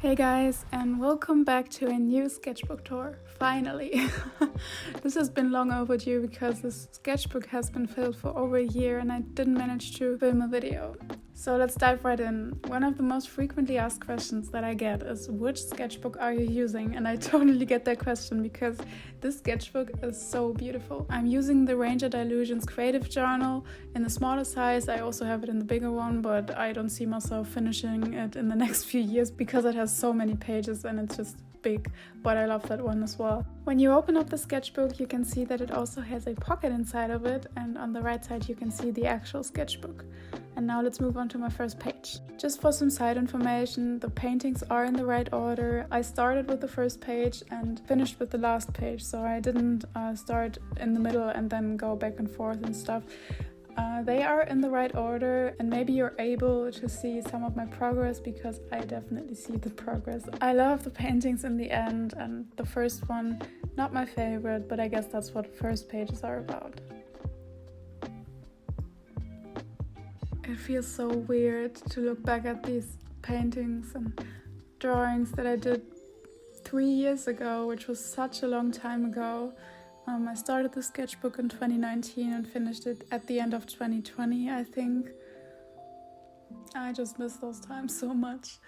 Hey guys, and welcome back to a new sketchbook tour, finally. This has been long overdue because this sketchbook has been filled for over a year and I didn't manage to film a video. So let's dive right in. One of the most frequently asked questions that I get is, which sketchbook are you using? And I totally get that question because this sketchbook is so beautiful. I'm using the Ranger Delusions Creative Journal in the smaller size. I also have it in the bigger one, but I don't see myself finishing it in the next few years because it has so many pages and it's just big, but I love that one as well. When you open up the sketchbook, you can see that it also has a pocket inside of it, and on the right side you can see the actual sketchbook. And now let's move on to my first page. Just for some side information, the paintings are in the right order. I started with the first page and finished with the last page, so I didn't start in the middle and then go back and forth and stuff. They are in the right order, and maybe you're able to see some of my progress because I definitely see the progress. I love the paintings in the end, and the first one, not my favorite, but I guess that's what first pages are about. It feels so weird to look back at these paintings and drawings that I did 3 years ago, which was such a long time ago. I started the sketchbook in 2019 and finished it at the end of 2020, I think. I just miss those times so much,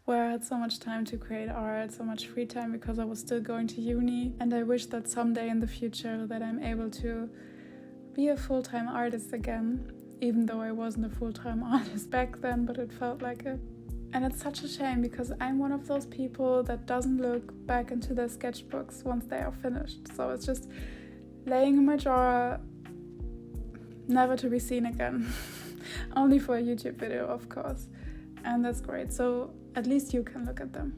where I had so much time to create art, so much free time because I was still going to uni, and I wish that someday in the future that I'm able to be a full-time artist again, even though I wasn't a full-time artist back then, but it felt like it. And it's such a shame because I'm one of those people that doesn't look back into their sketchbooks once they are finished. So it's just laying in my drawer, never to be seen again. Only for a YouTube video, of course. And that's great. So at least you can look at them.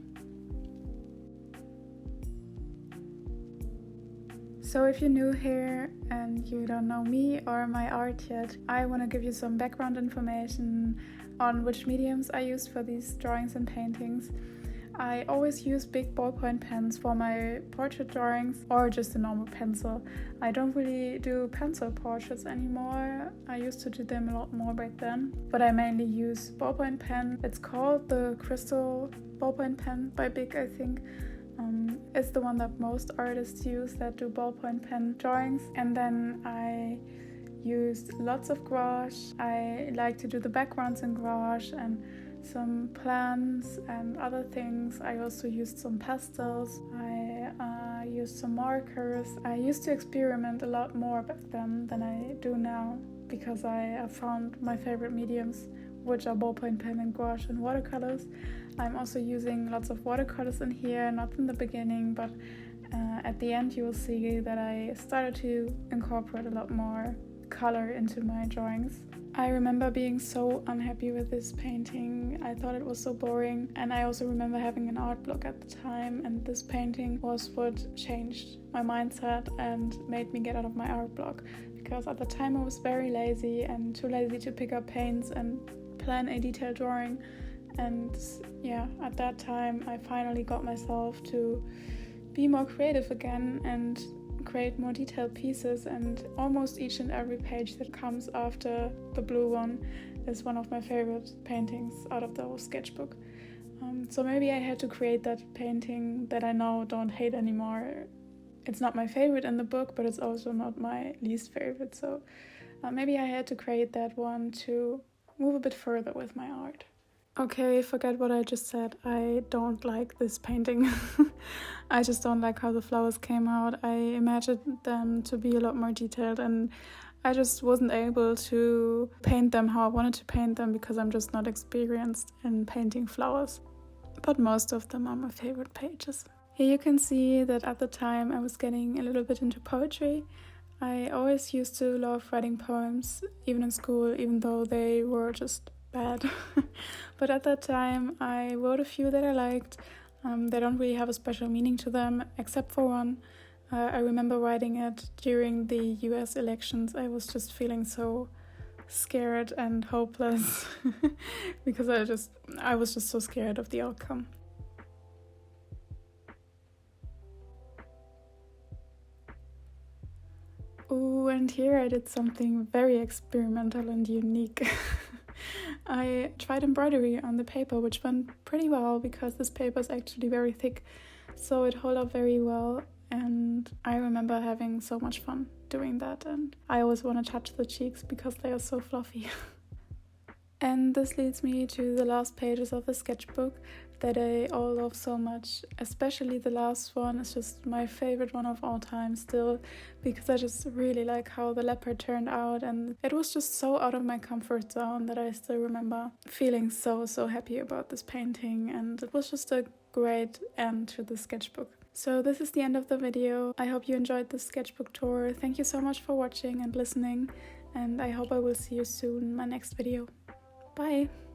So if you're new here and you don't know me or my art yet, I want to give you some background information on which mediums I use for these drawings and paintings. I always use big ballpoint pens for my portrait drawings or just a normal pencil. I don't really do pencil portraits anymore. I used to do them a lot more back then, but I mainly use ballpoint pen. It's called the Crystal ballpoint pen by Big, I think. It's the one that most artists use that do ballpoint pen drawings. And then I used lots of gouache. I like to do the backgrounds in gouache and some plants and other things. I also used some pastels. I used some markers. I used to experiment a lot more back then than I do now because I found my favorite mediums, which are ballpoint pen and gouache and watercolors. I'm also using lots of watercolors in here, not in the beginning, but at the end you will see that I started to incorporate a lot more color into my drawings. I remember being so unhappy with this painting. I thought it was so boring, and I also remember having an art block at the time, and this painting was what changed my mindset and made me get out of my art block, because at the time I was very lazy and too lazy to pick up paints and plan a detailed drawing. And yeah, at that time I finally got myself to be more creative again and create more detailed pieces, and almost each and every page that comes after the blue one is one of my favorite paintings out of the whole sketchbook. So maybe I had to create that painting that I now don't hate anymore. It's not my favorite in the book, but it's also not my least favorite, so maybe I had to create that one to move a bit further with my art. Okay, forget what I just said. I don't like this painting. I just don't like how the flowers came out. I imagined them to be a lot more detailed, and I just wasn't able to paint them how I wanted to paint them because I'm just not experienced in painting flowers. But most of them are my favorite pages. Here you can see that at the time I was getting a little bit into poetry. I always used to love writing poems, even in school, even though they were just bad. But at that time I wrote a few that I liked. They don't really have a special meaning to them except for one. I remember writing it during the US elections. I was just feeling so scared and hopeless because I was just so scared of the outcome. Oh, and here I did something very experimental and unique. I tried embroidery on the paper, which went pretty well because this paper is actually very thick, so it held up very well, and I remember having so much fun doing that, and I always want to touch the cheeks because they are so fluffy. And this leads me to the last pages of the sketchbook that I all love so much. Especially the last one is just my favorite one of all time still, because I just really like how the leopard turned out, and it was just so out of my comfort zone that I still remember feeling so happy about this painting, and it was just a great end to the sketchbook. So this is the end of the video. I hope you enjoyed this sketchbook tour. Thank you so much for watching and listening, and I hope I will see you soon in my next video. Bye!